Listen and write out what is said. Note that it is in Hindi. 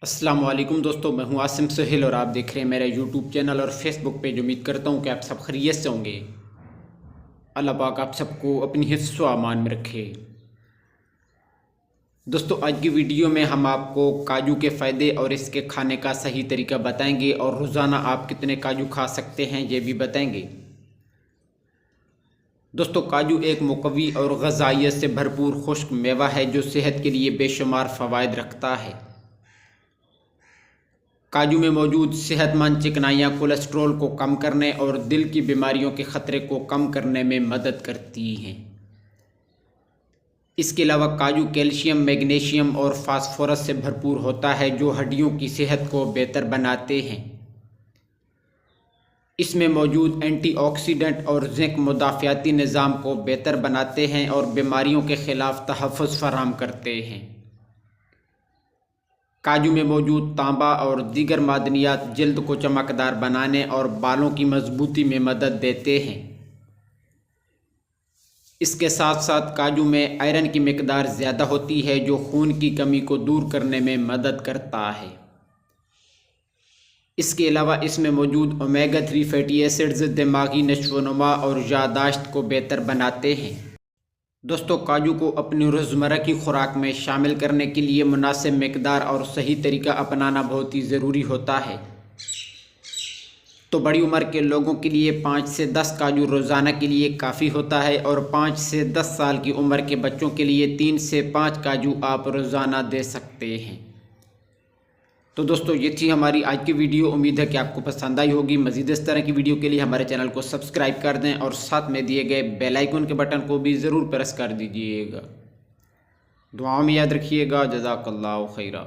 अस्सलाम वालेकुम दोस्तों, मैं हूं आसिम सुहेल और आप देख रहे हैं मेरा यूट्यूब चैनल और फेसबुक पेज। उम्मीद करता हूं कि आप सब खैरियत से होंगे। अल्लाह पाक आप सबको अपनी हिफ्ज़ व अमान में रखे। दोस्तों, आज की वीडियो में हम आपको काजू के फ़ायदे और इसके खाने का सही तरीका बताएंगे और रोज़ाना आप कितने काजू खा सकते हैं ये भी बताएंगे। दोस्तों, काजू एक मुकव्वी और ग़िज़ाइयत से भरपूर खुश्क मेवा है जो सेहत के लिए बेशुमार फ़वाइद रखता है। काजू में मौजूद सेहतमंद चिकनाइयाँ कोलेस्ट्रॉल को कम करने और दिल की बीमारियों के ख़तरे को कम करने में मदद करती हैं। इसके अलावा काजू कैल्शियम, मैग्नीशियम और फास्फोरस से भरपूर होता है जो हड्डियों की सेहत को बेहतर बनाते हैं। इसमें मौजूद एंटीऑक्सीडेंट और जिंक मुदाफ़ियाती निज़ाम को बेहतर बनाते हैं और बीमारियों के ख़िलाफ़ तहफ़्फ़ुज़ फराहम करते हैं। काजू में मौजूद तांबा और दीगर मादनियात जल्द को चमकदार बनाने और बालों की मजबूती में मदद देते हैं। इसके साथ साथ काजू में आयरन की मिकदार ज़्यादा होती है जो खून की कमी को दूर करने में मदद करता है। इसके अलावा इसमें मौजूद ओमेगा 3 फैटी एसिड्स दिमागी नशोनुमा और यादाश्त को बेहतर बनाते हैं। दोस्तों, काजू को अपनी रोज़मर्रा की खुराक में शामिल करने के लिए मुनासिब मिकदार और सही तरीका अपनाना बहुत ही ज़रूरी होता है। तो बड़ी उम्र के लोगों के लिए 5 से 10 काजू रोज़ाना के लिए काफ़ी होता है और 5 से 10 साल की उम्र के बच्चों के लिए 3 से 5 काजू आप रोज़ाना दे सकते हैं। तो दोस्तों, ये थी हमारी आज की वीडियो। उम्मीद है कि आपको पसंद आई होगी। मज़ीद इस तरह की वीडियो के लिए हमारे चैनल को सब्सक्राइब कर दें और साथ में दिए गए बेल आइकन के बटन को भी ज़रूर प्रेस कर दीजिएगा। दुआओं में याद रखिएगा। जज़ाकल्लाहु खैरा।